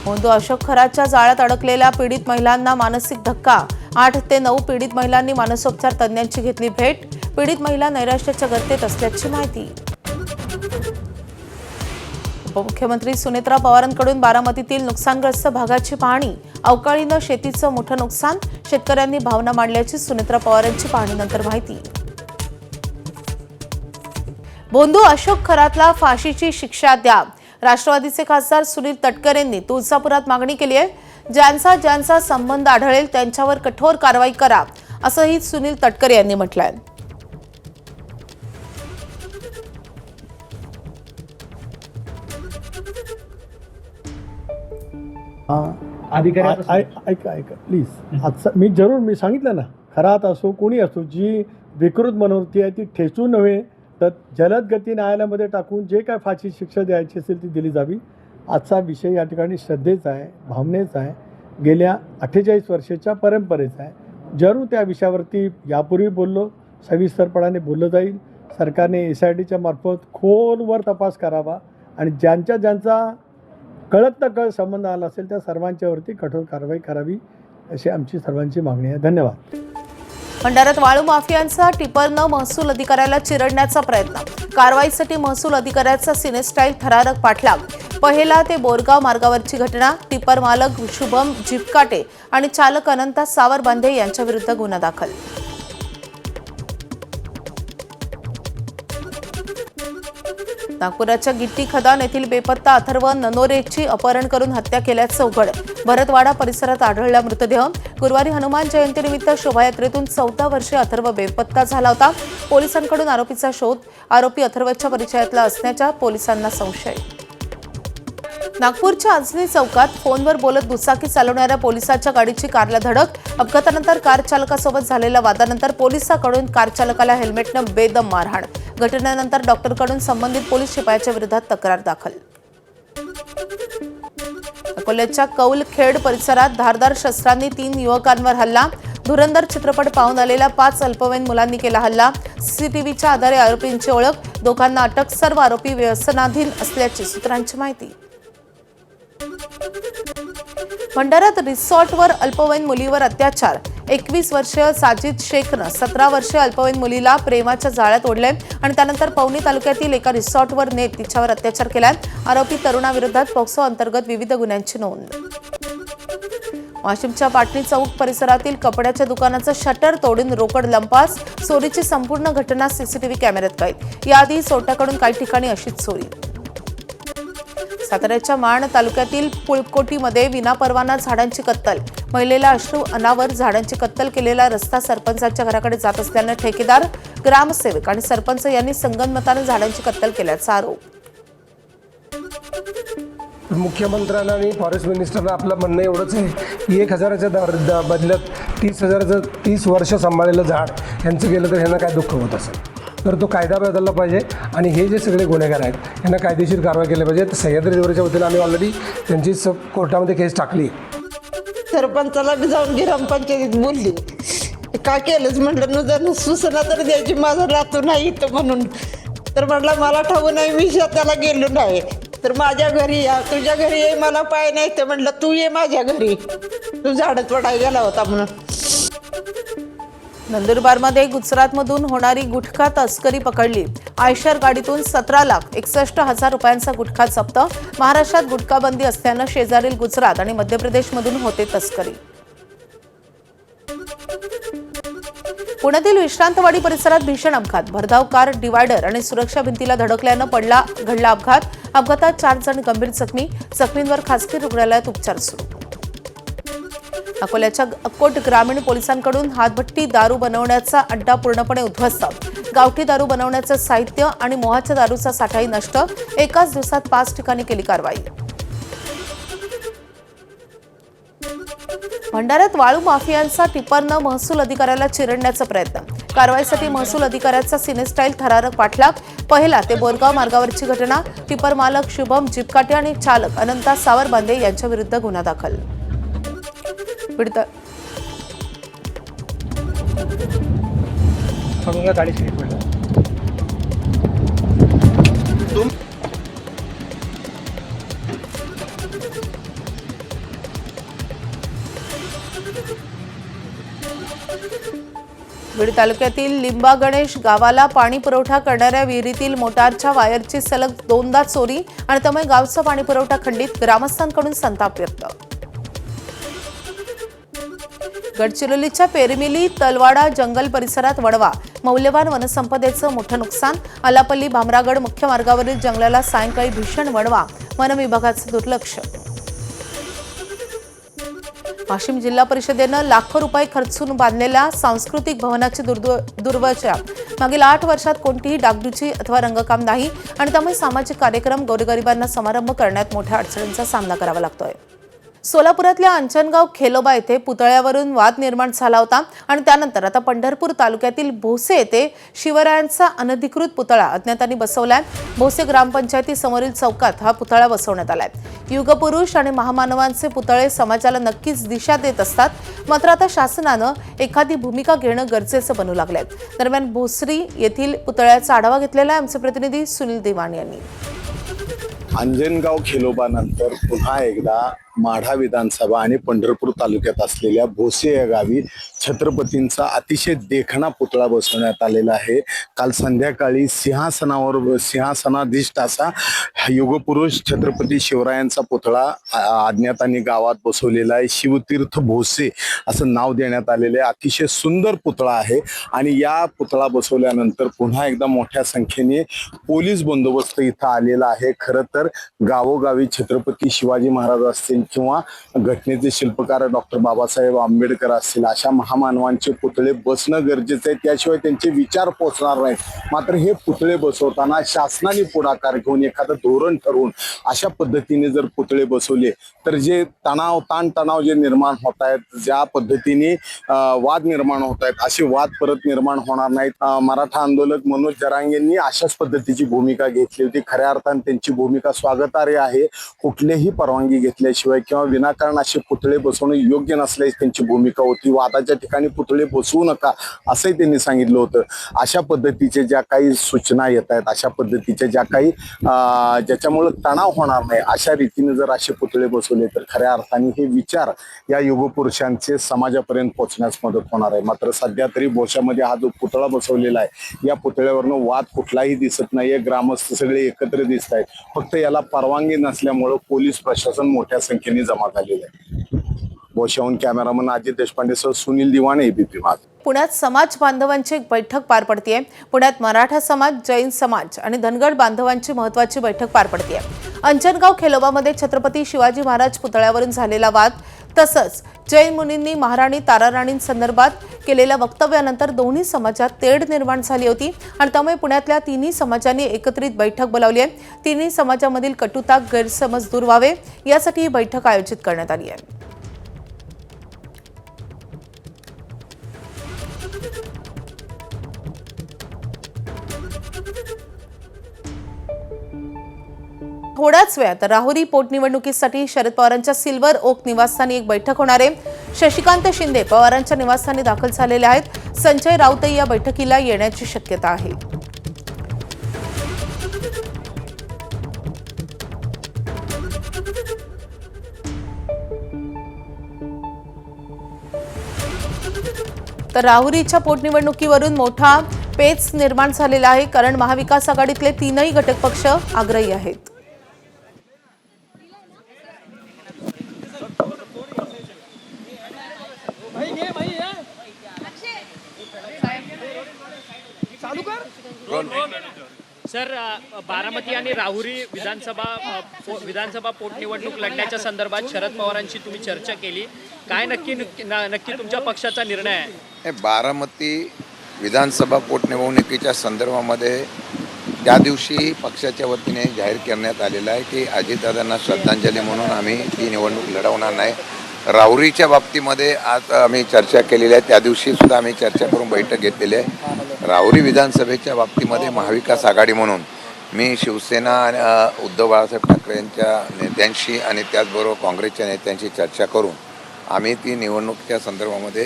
भोंदू अशोक खरातच्या जाळ्यात अडकलेल्या पीडित महिलांना मानसिक धक्का. 8 ते 9 पीडित महिलांनी मानसोपचार तज्ज्ञांची घेतली भेट. पीडित महिला नैराश्याच्या गर्तेत असल्याची माहिती. उपमुख्यमंत्री सुनेत्रा पवारांकडून बारामतीतील नुकसानग्रस्त भागाची पाहणी. अवकाळीनं शेतीचं मोठं नुकसान. शेतकऱ्यांनी भावना मांडल्याची सुनेत्रा पवारांची पाहणीनंतर माहिती. भोंदू अशोक खरातला फाशीची शिक्षा द्या. राष्ट्रवादीचे खासदार सुनील तटकरेंनी तुळजापुरात मागणी केली आहे. ज्यांचा संबंध आढळेल त्यांच्यावर कठोर कारवाई करा, असंही सुनील तटकरे यांनी म्हटलंय. ऐका प्लीज. आजचा मी सांगितलं ना, खरात असो कोणी असो, जी विकृत मनोवृत्ती आहे ती ठेचून नव्हे तर जलद गती न्यायालयामध्ये टाकून जे काय फाशी शिक्षा द्यायची असेल ती दिली जावी. आजचा विषय या ठिकाणी श्रद्धेचा आहे, भावनेचा आहे, गेल्या 48 वर्षाच्या परंपरेचा आहे. जरूर त्या विषयावरती यापूर्वी बोललो, सविस्तरपणाने बोललं जाईल. सरकारने SITच्या मार्फत खोलवर तपास करावा आणि ज्यांचा कळत न कळत संबंध आला असेल त्या सर्वांच्यावरती कठोर कारवाई करावी, अशी आमची सर्वांची मागणी आहे. धन्यवाद. भंडाऱ्यात वाळू माफियांचा टिपरनं महसूल अधिकाऱ्याला चिरडण्याचा प्रयत्न. कारवाईसाठी महसूल अधिकाऱ्याचा सिनेस्टाईल थरारक पाठलाग. पहिला ते बोरगाव मार्गावरची घटना. टिपर मालक शुभम जिपकाटे आणि चालक अनंता सावरबांधे यांच्याविरुद्ध गुन्हा दाखल. नागपुराच्या गिट्टी खदान येथील बेपत्ता अथर्व ननोरेची अपहरण करून हत्या केल्याचं उघड. भरतवाडा परिसरात आढळला मृतदेह. गुरुवारी हनुमान जयंतीनिमित्त शोभायात्रेतून 14 वर्षीय अथर्व बेपत्ता झाला होता. पोलिसांकडून आरोपीचा शोध. आरोपी अथर्वच्या परिचयातला असण्याचा पोलिसांना संशय. नागपूरच्या अजनी चौकात फोनवर बोलत दुचाकी चालवणाऱ्या पोलिसाच्या गाडीची कारला धडक. अपघातानंतर कार चालकासोबत झालेल्या वादानंतर पोलिसांकडून कार चालकाला हेल्मेटनं बेदम मारहाण. घटनेनंतर डॉक्टरकडून संबंधित पोलीस शिपायाच्या विरोधात तक्रार दाखल. अकोल्याच्या कौलखेड परिसरात धारदार शस्त्रांनी 3 युवकांवर हल्ला. धुरंधर चित्रपट पाहून आलेल्या 5 अल्पवयीन मुलांनी केला हल्ला. सीसीटीव्हीच्या आधारे आरोपींची ओळख. दोघांना अटक. सर्व आरोपी व्यसनाधीन असल्याची सूत्रांची माहिती. भंडाऱ्यात रिसॉर्टवर अल्पवयीन मुलीवर अत्याचार. 21 वर्षीय साजिद शेखनं 17 वर्षीय अल्पवयीन मुलीला प्रेमाच्या जाळ्यात ओढले आणि त्यानंतर पवनी तालुक्यातील एका रिसॉर्टवर नेत तिच्यावर अत्याचार केलाय. आरोपी तरुणाविरोधात पॉक्सो अंतर्गत विविध गुन्ह्यांची नोंद. वाशिमच्या पाटणी चौक परिसरातील कपड्याच्या दुकानाचं शटर तोडून रोकड लंपास. चोरीची संपूर्ण घटना सीसीटीव्ही कॅमेऱ्यात कैद. याआधी चोरट्याकडून काही ठिकाणी अशीच चोरी. साताऱ्याच्या माण तालुक्यातील पुळकोटीमध्ये विनापरवाना झाडांची कत्तल. महिलेला अश्रू अनावर. झाडांची कत्तल केलेला रस्ता सरपंचाच्या घराकडे जात असल्यानं ठेकेदार, ग्रामसेवक आणि सरपंच यांनी संगनमतानं झाडांची कत्तल केल्याचा आरोप. मुख्यमंत्र्यांना आणि फॉरेस्ट मिनिस्टरला आपलं म्हणणं एवढंच आहे की 1,000च्या बदल्यात 30,000चं 30 वर्ष सांभाळलेलं झाड यांचं गेलं तर ह्यांना काय दुःख होत असेल. तर तो कायदा बदलला पाहिजे आणि हे जे सगळे गुन्हेगार आहेत यांना कायदेशीर कारवाई केली पाहिजे. तर सह्याद्री देवरेच्या वतीने आम्ही ऑलरेडी त्यांची कोर्टामध्ये केस टाकली. सरपंचाला बी जाऊन ग्रामपंचायतीत बोलली. का केलंच म्हटलं नुजर सूचना तर द्यायची, माझं राहतो नाही इथं म्हणून. तर म्हटलं मला ठाऊ नाही, मी शेताला गेलो नाही. तर माझ्या घरी या, तुझ्या घरी ये, मला पाय नाही. तर म्हटलं तू ये माझ्या घरी, तू झाडं तोडायला गेला होता म्हणून. नंदुरबारमध्ये गुजरातमधून होणारी गुटखा तस्करी पकडली. आयशर गाडीतून 17,61,000 रुपयांचा गुटखा जप्त. महाराष्ट्रात गुटखा बंदी असल्यानं शेजारील गुजरात आणि मध्य प्रदेशमधून होते तस्करी. पुण्यातील विश्रांतवाडी परिसरात भीषण अपघात. भरधाव कार डिवायडर आणि सुरक्षा भिंतीला धडकल्यानं घडला अपघात. अपघातात 4 जण गंभीर जखमी. जखमींवर खासगी रुग्णालयात उपचार सुरू. अकोल्याच्या अक्कोट ग्रामीण पोलिसांकडून हातभट्टी दारू बनवण्याचा अड्डा पूर्णपणे उद्ध्वस्त. गावठी दारू बनवण्याचं साहित्य आणि मोहाच्या दारूचा साठाही नष्ट. एकाच दिवसात 5 ठिकाणी केली कारवाई. भंडाऱ्यात वाळू माफियांचा टिप्परनं महसूल अधिकाऱ्याला चिरडण्याचा प्रयत्न. कारवाईसाठी महसूल अधिकाऱ्याचा सिनेस्टाईल थरारक पाठलाग. पहिला ते बोरगाव मार्गावरची घटना. टिप्पर मालक शुभम जिपकाटे आणि चालक अनंता सावरबांदे यांच्या विरुद्ध गुन्हा दाखल. बीड तालुक्यातील लिंबा गणेश गावाला पाणी पुरवठा करणाऱ्या विहिरीतील मोटारच्या वायरची सलग 2दा चोरी आणि त्यामुळे गावचा पाणी पुरवठा खंडित. ग्रामस्थांकडून संताप व्यक्त. गडचिरोलीच्या पेरमिली तलवाडा जंगल परिसरात वणवा. मौल्यवान वनसंपदेचं मोठं नुकसान. आलापल्ली भामरागड मुख्य मार्गावरील जंगलाला सायंकाळी भीषण वणवा. वन विभागाचं दुर्लक्ष. वाशिम जिल्हा परिषदेनं लाखो रुपये खर्चून बांधलेल्या सांस्कृतिक भवनाची दुर्दशा. मागील 8 वर्षात कोणतीही डागडुजी अथवा रंगकाम नाही आणि त्यामुळे सामाजिक कार्यक्रम गोरगरिबांना समारंभ करण्यात मोठ्या अडचणींचा सामना करावा लागतोय. सोलापुरातल्या अंजनगाव खेलोबा येथे पुतळ्यावरून वाद निर्माण झाला होता आणि त्यानंतर आता पंढरपूर तालुक्यातील भोसे येथे शिवरायांचा अनधिकृत पुतळा अज्ञातांनी बसवलाय. भोसे ग्रामपंचायती समोरील चौकात हा पुतळा बसवण्यात आलाय. युगपुरुष आणि महामानवांचे पुतळे समाजाला नक्कीच दिशा देत असतात. मात्र आता शासनानं एखादी भूमिका घेणं गरजेचं बनू लागलंय. दरम्यान भोसरी येथील पुतळ्याचा आढावा घेतलेला आहे आमचे प्रतिनिधी सुनील दिवाण यांनी. अंजनगाव खेलोबानंतर पुन्हा एकदा माढा विधानसभा आणि पंढरपूर तालुक्यात असलेल्या भोसे या गावी छत्रपतींचा अतिशय देखणा पुतळा बसवण्यात आलेला आहे. काल संध्याकाळी सिंहासनाधीष्ट असा युगपुरुष छत्रपती शिवरायांचा पुतळा अज्ञातांनी गावात बसवलेला आहे. शिवतीर्थ भोसे असं नाव देण्यात आलेलं आहे. अतिशय सुंदर पुतळा आहे आणि या पुतळा बसवल्यानंतर पुन्हा एकदा मोठ्या संख्येने पोलीस बंदोबस्त इथं आलेला आहे. खरं तर गावोगावी छत्रपती शिवाजी महाराज असतील किंवा घटनेचे शिल्पकार डॉक्टर बाबासाहेब आंबेडकर असतील अशा महामानवांचे पुतळे बसणं गरजेचं आहे. त्याशिवाय त्यांचे विचार पोचणार नाहीत. मात्र हे पुतळे बसवताना शासनाने पुढाकार घेऊन एखादं धोरण ठरवून अशा पद्धतीने जर पुतळे बसवले तर जे ताणतणाव जे निर्माण होत आहेत, ज्या पद्धतीने वाद निर्माण होत आहेत असे वाद परत निर्माण होणार नाहीत. मराठा आंदोलक मनोज जरांगेंनी अशाच पद्धतीची भूमिका घेतली होती. खऱ्या अर्थाने त्यांची भूमिका स्वागतार्ह आहे. कुठलीही परवानगी घेतल्याशिवाय किंवा विनाकारण असे पुतळे बसवणे योग्य नसल्याची त्यांची भूमिका होती. वादाच्या ठिकाणी पुतळे बसवू नका असंही त्यांनी सांगितलं होतं. अशा पद्धतीचे ज्या काही सूचना येत आहेत, अशा पद्धतीच्या ज्या काही ज्याच्यामुळे तणाव होणार नाही अशा रीतीने जर असे पुतळे बसवले तर खऱ्या अर्थाने हे विचार या युगपुरुषांचे समाजापर्यंत पोहोचण्यास मदत होणार आहे. मात्र सध्या तरी भोशामध्ये हा जो पुतळा बसवलेला आहे या पुतळ्यावरनं वाद कुठलाही दिसत नाहीये. ग्रामस्थ सगळे एकत्र दिसत आहेत. फक्त याला परवानगी नसल्यामुळं पोलीस प्रशासन मोठ्या संख्येने जमा झालेलं आहे. भोशाहून कॅमेरामन अजित देशपांडेसह सुनील दिवाणे, एबीपी माझा. पुण्यात समाज बांधवांची एक बैठक पार पडतीये. पुण्यात मराठा समाज, जैन समाज आणि धनगर बांधवांची महत्त्वाची बैठक पार पडतीये. अंजनगाव खेलोबामध्ये छत्रपती शिवाजी महाराज पुतळ्यावरून झालेला वाद तसंच जैन मुनींनी महाराणी ताराराणींसंदर्भात केलेल्या वक्तव्यानंतर दोन्ही समाजात तेढ निर्माण झाली होती आणि त्यामुळे पुण्यातल्या तिन्ही समाजांनी एकत्रित बैठक बोलावली आहे. तिन्ही समाजामधील कटुता, गैरसमज दूर व्हावे यासाठी ही बैठक आयोजित करण्यात आली आहे. थोड्याच वेळात राहुरी पोटनिवडणुकीसाठी शरद पवारांच्या सिल्वर ओक निवासस्थानी एक बैठक होणार आहे. शशिकांत शिंदे पवारांच्या निवासस्थानी दाखल झालेले आहेत. संजय राऊतही या बैठकीला येण्याची शक्यता आहे. तर राहुरीच्या पोटनिवडणुकीवरून मोठा पेच निर्माण झालेला आहे, कारण महाविकास आघाडीतले तीनही घटक पक्ष आग्रही आहेत. सर, बारामती आणि राहुरी विधानसभा पोटनिवडणूक लढण्याच्या संदर्भात शरद पवारांशी तुम्ही चर्चा केली. काय नक्की तुमच्या पक्षाचा निर्णय आहे? बारामती विधानसभा पोटनिवडणुकीच्या संदर्भामध्ये त्या दिवशी पक्षाच्या वतीने जाहीर करण्यात आलेलं आहे की अजितदादांना श्रद्धांजली म्हणून आम्ही ती निवडणूक लढवणार नाही. राहुरीच्या बाबतीमध्ये आज आम्ही चर्चा केलेली आहे, त्या दिवशी सुद्धा आम्ही चर्चा करून बैठक घेतलेली आहे. राहुरी विधानसभेच्या बाबतीमध्ये महाविकास आघाडी म्हणून मी शिवसेना आणि उद्धव बाळासाहेब ठाकरे यांच्या नेत्यांशी आणि त्याचबरोबर काँग्रेसच्या नेत्यांशी चर्चा करून आम्ही ती निवडणुकीच्या संदर्भामध्ये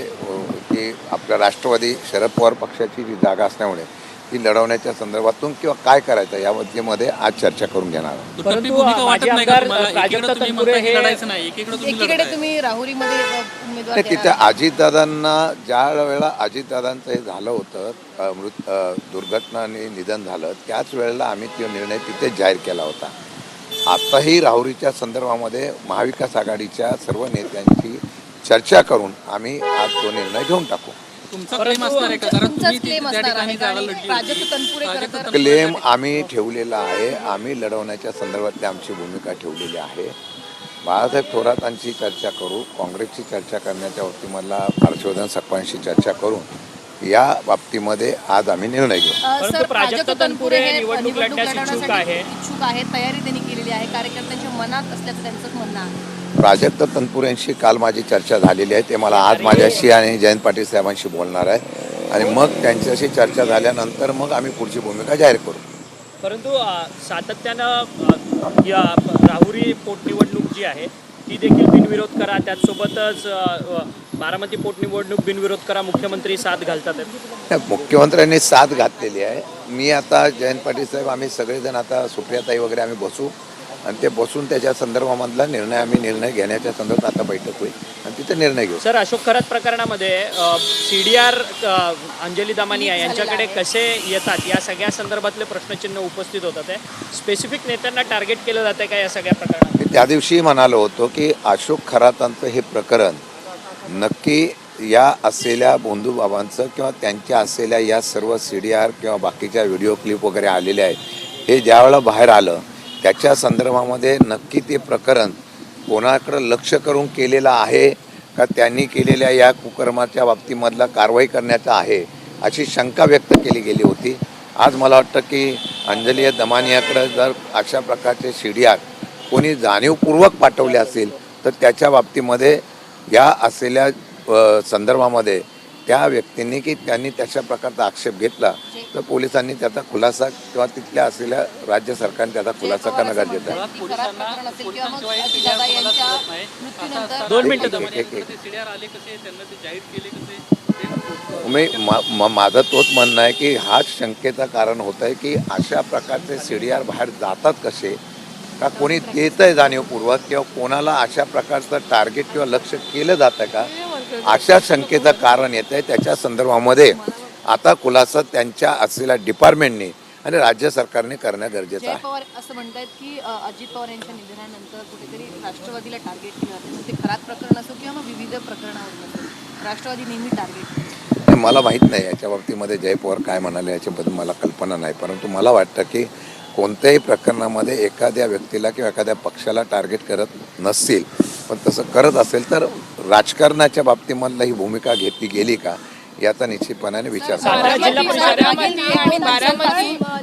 की आपल्या राष्ट्रवादी शरद पवार पक्षाची जी जागा असल्यामुळे ती लढवण्याच्या संदर्भातून किंवा काय करायचं यामध्ये आज चर्चा करून घेणार आहोत. परंतु माजी आमदार प्राजक्त तनपुरे हे एकीकडे तुम्ही राहुरीमध्ये उमेदवार नाही, तिथे अजितदादांना ज्या वेळेला अजितदादांचं हे झालं होतं दुर्घटना आणि निधन झालं त्याच वेळेला आम्ही तो निर्णय तिथेच जाहीर केला होता. आताही राहुरीच्या संदर्भामध्ये महाविकास आघाडीच्या सर्व नेत्यांची चर्चा करून आम्ही आज तो निर्णय घेऊन टाकू. क्लेम आम्ही ठेवलेला आहे, आम्ही लढवण्याच्या संदर्भातली आमची भूमिका ठेवलेली आहे. बाळासाहेब थोरातांची चर्चा करू, काँग्रेसची चर्चा करण्याच्या बाबतीमधला हर्षवर्धन सकपाळांशी चर्चा करून या बाबतीमध्ये आज आम्ही निर्णय घेऊ. परंतु प्राजक्त तनपुरे हे निवडणूक लढण्यास इच्छुक आहे. तयारी त्यांनी केलेली आहे, कार्यकर्त्यांच्या मनात असल्याचं त्यांचं म्हणणं आहे. प्राजक्त तनपुरेंशी काल माझी चर्चा झालेली आहे, ते मला आज माझ्याशी आणि जयंत पाटील साहेबांशी बोलणार आहे आणि मग त्यांच्याशी चर्चा झाल्यानंतर मग आम्ही पुढची भूमिका जाहीर करू. परंतु सातत्यानं या राहुरी पोटनिवडणूक जी आहे ती देखील बिनविरोध करा, त्याचसोबतच बारामती पोटनिवडणूक बिनविरोध करा, मुख्यमंत्री साथ घालतात. मुख्यमंत्र्यांनी साथ घातलेली आहे. मी आता जयंत पाटील साहेब आम्ही सगळेजण आता सुप्रियाताई वगैरे आम्ही बसू आणि ते बसून त्याच्या संदर्भामधला निर्णय घेण्याच्या संदर्भात आता बैठक होईल आणि तिथे निर्णय घेऊ. सर, अशोक खरात प्रकरणामध्ये CDR अंजली दमानिया यांच्याकडे कसे येतात या सगळ्या संदर्भातले प्रश्नचिन्ह उपस्थित होतात. स्पेसिफिक नेत्यांना टार्गेट केलं जातं का या सगळ्या प्रकरणात? मी त्या दिवशी म्हणालो होतो की अशोक खरातांचं हे प्रकरण नक्की या असलेल्या बोंधूबाबांचं किंवा त्यांच्या असलेल्या या सर्व CDR किंवा बाकीच्या व्हिडिओ क्लिप वगैरे आलेल्या आहेत हे ज्यावेळेला बाहेर आलं त्याच्या संदर्भामध्ये नक्की ते प्रकरण कोणाकडं लक्ष करून केलेलं आहे का त्यांनी केलेल्या या कुकर्माच्या बाबतीमधला कारवाई करण्याचा आहे अशी शंका व्यक्त केली गेली होती. आज मला वाटतं की अंजली दमानियाकडं जर अशा प्रकारचे CDR कोणी जाणीवपूर्वक पाठवले असेल तर त्याच्या बाबतीमध्ये या असलेल्या संदर्भामध्ये त्या व्यक्तींनी की त्यांनी तशा प्रकारचा आक्षेप घेतला तर पोलिसांनी त्याचा खुलासा किंवा तिथल्या असलेल्या राज्य सरकारने त्याचा खुलासा करणं गरजेचं आहे. माझं तोच म्हणणं आहे की हाच शंकेचं कारण होत आहे की अशा प्रकारचे CDR बाहेर जातात कसे का कोणी देत आहे जाणीवपूर्वक किंवा कोणाला अशा प्रकारचं टार्गेट किंवा लक्ष केलं जातं का अशा शंकेचं कारण येत आहे. त्याच्या संदर्भामध्ये आता खुलासा त्यांच्या असलेल्या डिपार्टमेंटने आणि राज्य सरकारने करणं गरजेचं आहे. पवार असं म्हणतात की अजित पवार यांच्या निधनानंतर कुठेतरी राष्ट्रवादीला टार्गेट केलं जातं. ते खरात प्रकरण असो किंवा मग विविध प्रकरणावर असो राष्ट्रवादी नेहमी टार्गेट. मला माहीत नाही याच्या बाबतीमध्ये जय पवार काय म्हणाले याच्याबद्दल मला कल्पना नाही, परंतु मला वाटतं की कोणत्याही प्रकरणामध्ये एखाद्या व्यक्तीला किंवा एखाद्या पक्षाला टार्गेट करत नसतील पण तसं करत असेल तर राजकारणाच्या बाबतीमधला ही भूमिका घेतली गेली का याचा निश्चितपणाने विचार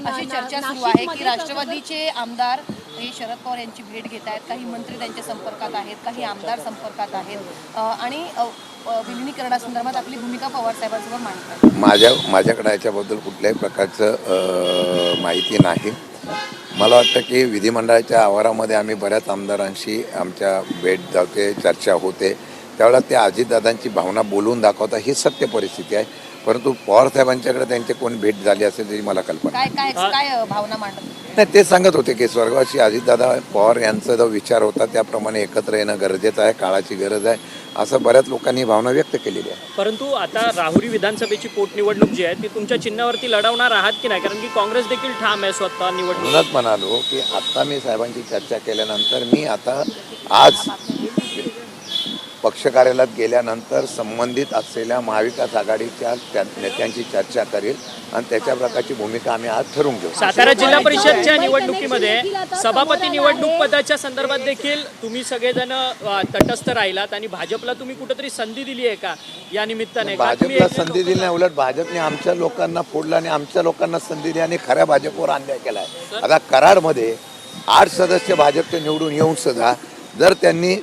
अशी चर्चा सुरू आहे की राष्ट्रवादीचे आमदार हे शरद पवार यांची भेट घेत आहेत, काही मंत्री त्यांच्या संपर्कात आहेत, काही आमदार संपर्कात आहेत आणि विलिनीकरणासंदर्भात आपली भूमिका पवार साहेबांसमोर मांडतात. माझ्याकडे याच्याबद्दल कुठल्याही प्रकारचं माहिती नाही. मला वाटतं की विधिमंडळाच्या आवारामध्ये आम्ही बऱ्याच आमदारांशी आमच्या भेट जाते चर्चा होते त्यावेळेला ते अजितदादांची भावना बोलून दाखवता ही सत्य परिस्थिती आहे, परंतु पवार साहेबांच्याकडे त्यांची कोण भेट झाली असेल तरी मला कल्पना काय भावना मांडतात. नाही, ते सांगत होते की स्वर्गवासी अजितदादा पवार यांचा जो विचार होता त्याप्रमाणे एकत्र येणं गरजेचं आहे, काळाची गरज आहे, असं बऱ्याच लोकांनी भावना व्यक्त केलेली आहे. परंतु आता राहुरी विधानसभेची पोटनिवडणूक जी आहे ती तुमच्या चिन्हावरती लढवणार आहात की नाही, कारण की काँग्रेस देखील ठाम आहे स्वतः निवडणूक. म्हणूनच म्हणालो की आता मी साहेबांची चर्चा केल्यानंतर मी आता आज पक्ष कार्यालयात गेल्यानंतर संबंधित असलेल्या महाविकास आघाडीच्या नेत्यांची चर्चा करेल आणि त्याच्या प्रकारची भूमिका आम्ही आज ठरवून घेऊ. सातारा जिल्हा परिषदच्या निवडणुकीमध्ये सभापती निवडणूक पदाच्या संदर्भात देखील तुम्ही सगळेजण तटस्थ राहिलात आणि भाजपला तुम्ही कुठेतरी संधी दिली आहे का या निमित्ताने? भाजपला संधी दिली नाही, उलट भाजपने आमच्या लोकांना फोडलं आणि आमच्या लोकांना संधी दिली आणि खऱ्या भाजपवर अन्याय केला आहे. आता कराडमध्ये 8 सदस्य भाजपचे निवडून येऊन सुद्धा जर त्यांनी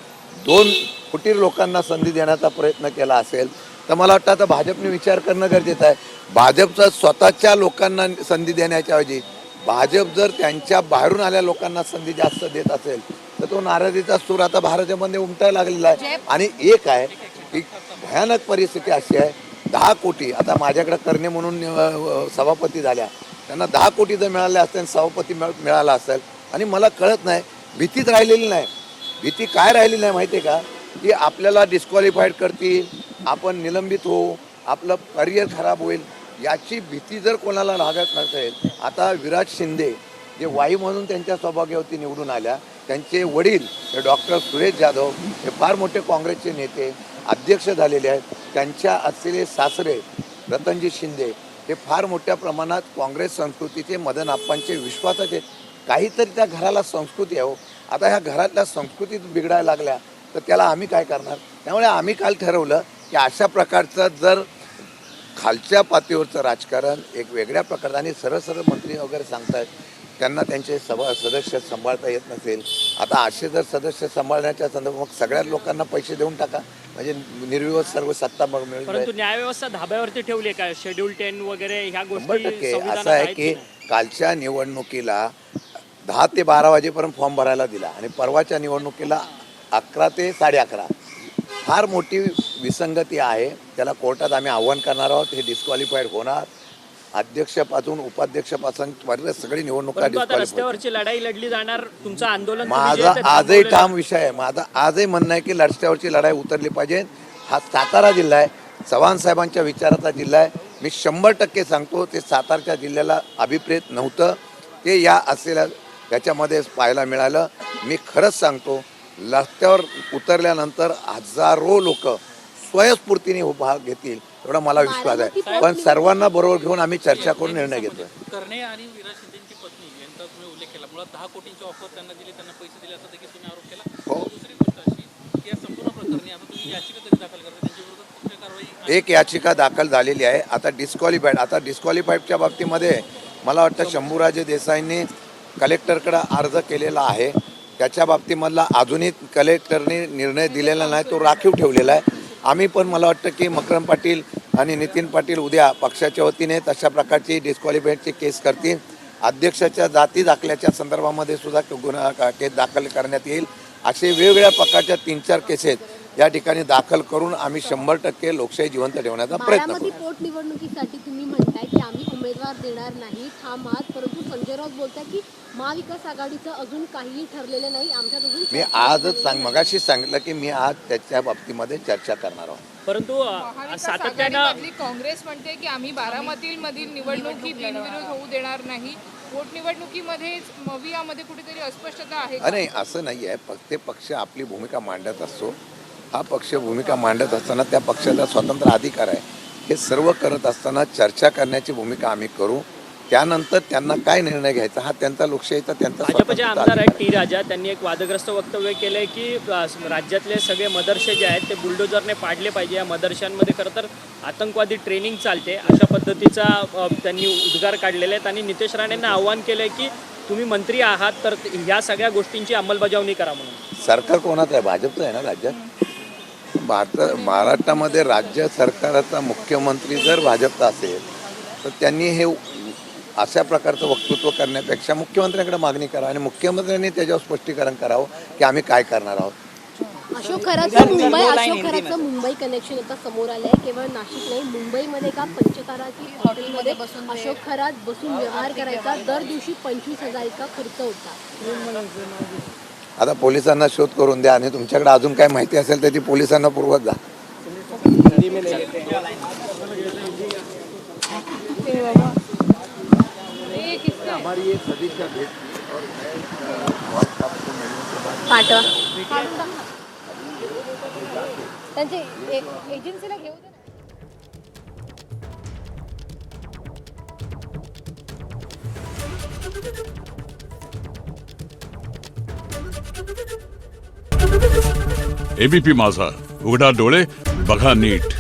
2 फुटीर लोकांना संधी देण्याचा प्रयत्न केला असेल तर मला वाटतं आता भाजपने विचार करणं गरजेचं आहे. भाजपचा स्वतःच्या लोकांना संधी देण्याच्या ऐवजी भाजप जर त्यांच्या बाहेरून आलेल्या लोकांना संधी जास्त देत असेल तर तो नाराजीचा सूर आता भाजपमध्ये उमटायला लागलेला आहे. आणि एक आहे की भयानक परिस्थिती अशी आहे, 10 कोटी आता माझ्याकडे करणे म्हणून सभापती झाल्या, त्यांना 10 कोटी जर मिळाले असते सभापती मिळाला असेल आणि मला कळत नाही, भीतीच राहिलेली नाही. भीती काय राहिली नाही माहिती आहे का, की आपल्याला डिस्क्वालिफाईड करतील, आपण निलंबित होऊ, आपलं करिअर खराब होईल, याची भीती जर कोणाला लागत नसेल. आता विराज शिंदे जे वाई म्हणून त्यांच्या सौभाग्यवती निवडून आल्या, त्यांचे वडील हे डॉक्टर सुरेश जाधव हे फार मोठे काँग्रेसचे नेते अध्यक्ष झालेले आहेत. त्यांच्या असलेले सासरे रतनजी शिंदे हे फार मोठ्या प्रमाणात काँग्रेस संस्कृतीचे मदन आप्पांचे विश्वासाचे, काहीतरी त्या घराला संस्कृती आहे. आता ह्या घरातल्या संस्कृतीत बिघडायला लागल्या तर त्याला आम्ही काय करणार. त्यामुळे आम्ही काल ठरवलं की अशा प्रकारचं जर खालच्या पातळीवरचं राजकारण एक वेगळ्या प्रकारचं आणि सरळ सरळ मंत्री वगैरे सांगतायत त्यांना त्यांचे सदस्य सांभाळता येत नसेल, आता असे जर सदस्य सांभाळण्याच्या संदर्भात मग सगळ्या लोकांना पैसे देऊन टाका, म्हणजे निर्विवाद सर्व सत्ता मग मिळून परंतु न्यायव्यवस्था धाब्यावरती ठेवली का? शेड्यूल 10 वगैरे ह्या 100% गोष्टी असं आहे की कालच्या निवडणुकीला 10 ते 12 वाजेपर्यंत फॉर्म भरायला दिला आणि परवाच्या निवडणुकीला 11 ते 11:30. फार मोठी विसंगती आहे. त्याला कोर्टात आम्ही आव्हान करणार आहोत. हे डिस्क्वालिफाईड होणार. अध्यक्षपासून उपाध्यक्षपासून सगळी निवडणुका रस्त्यावरची लढाई लढली जाणार. तुमचं आंदोलन माझा आजही ठाम विषय आहे. माझा आजही म्हणणं आहे की रस्त्यावरची लढाई उतरली पाहिजे. हा सातारा जिल्हा आहे, चव्हाण साहेबांच्या विचाराचा जिल्हा आहे. मी 100% सांगतो ते सातारच्या जिल्ह्याला अभिप्रेत नव्हतं, ते या असलेल्या याच्यामध्ये पाहायला मिळालं. मी खरंच सांगतो रस्त्यावर उतरल्यानंतर हजारो लोक स्वयंस्फूर्तीने भाग घेतील एवढा मला विश्वास आहे. पण सर्वांना बरोबर घेऊन आम्ही चर्चा करून निर्णय घेतोय. करणे आणि विराज शिंदेची पत्नी यांचा तुम्ही उल्लेख केला, मुळात 10 कोटींची ऑफर त्यांना दिली, त्यांना पैसे दिले असं देखील तुम्ही आरोप केला. हो. दुसरी गोष्ट अशी की या संपूर्ण प्रकरणी आता तुम्ही याचिका तरी दाखल करता, त्यांच्या विरोधात कुठली कारवाई? एक याचिका दाखल झालेली आहे. आता डिस्क्वालिफाईडच्या बाबतीमध्ये मला वाटतं शंभूराजे देसाईंनी कलेक्टरकडे अर्ज केलेला आहे. त्याच्या बाबतीमधला अजूनही कलेक्टरने निर्णय दिलेला नाही, तो राखीव ठेवलेला आहे. आम्ही पण मला वाटतं की मकरम पाटील आणि नितीन पाटील उद्या पक्षाच्या वतीने तशा प्रकारची डिस्क्वालिफाईडची केस करतील. अध्यक्षाच्या जाती दाखल्याच्या संदर्भामध्ये सुद्धा केस दाखल करण्यात येईल. असे वेगवेगळ्या प्रकारच्या 3-4 केसेस या ठिकाणी दाखल करून आम्ही 100% लोकशाही जिवंत ठेवण्याचा प्रयत्न करू. पोटनिवडणुकीसाठी तुम्ही म्हणताय की आम्ही उमेदवार देणार नाही, ठाम आहात, परंतु संजय राऊत बोलताय की महाविकास आघाडीचं अजून काहीही ठरलेलं नाही, आमच्यात अजून मी आजच मगाशी सांगितलं की मी आज त्याच्या बाबतीमध्ये चर्चा करणार आहोत. परंतु सातत्यानं काँग्रेस म्हणते की आम्ही बारामतीमधील निवडणुकीत बिनविरोध होऊ देणार नाही. पोटनिवडणुकीमध्ये मवियामध्ये कुठेतरी अस्पष्टता आहे. नाही, असं नाही आहे. प्रत्येक पक्ष आपली भूमिका मांडत असतो. हा पक्ष भूमिका मांडत असताना त्या पक्षाला स्वतंत्र अधिकार आहे. हे सर्व करत असताना चर्चा करण्याची भूमिका आम्ही करू. त्यानंतर त्यांना काय निर्णय घ्यायचा हा त्यांचा लोकशाहीचा त्यांचा भाजपचे आमदार आहेत टी राजा, त्यांनी एक वादग्रस्त वक्तव्य केलंय की राज्यातले सगळे मदरसे जे आहेत ते बुलडोजरने पाडले पाहिजे. या मदरशांमध्ये खरं तर आतंकवादी ट्रेनिंग चालते, अशा पद्धतीचा त्यांनी उद्गार काढलेले आहेत. आणि नितेश राणेंना आव्हान केलंय की तुम्ही मंत्री आहात तर ह्या सगळ्या गोष्टींची अंमलबजावणी करा म्हणून. सरकार कोणाचं आहे? भाजपचं आहे ना राज्यात. महाराष्ट्रामध्ये राज्य सरकारचा मुख्यमंत्री जर भाजपचा असेल तर त्यांनी हे अशा प्रकारचं वक्तृत्व करण्यापेक्षा मुख्यमंत्र्यांकडे मागणी करा आणि मुख्यमंत्र्यांनी त्याच्यावर स्पष्टीकरण करावं की आम्ही काय करणार आहोत. अशोक खराचं मुंबई कनेक्शन आता समोर आलंय. केवळ नाशिक नाही, मुंबईमध्ये का पंचताराची हॉटेलमध्ये अशोक खरात बसून व्यवहार करायचा. दर दिवशी 25,000 इतका खर्च होता. आता पोलिसांना शोध करून द्या आणि तुमच्याकडे अजून काय माहिती असेल तर ती पोलिसांना पुरवत जा. पाठवा त्यांचे एजन्सीला घेऊ दे. एबीपी माझा, उघडा डोळे बघा नीट.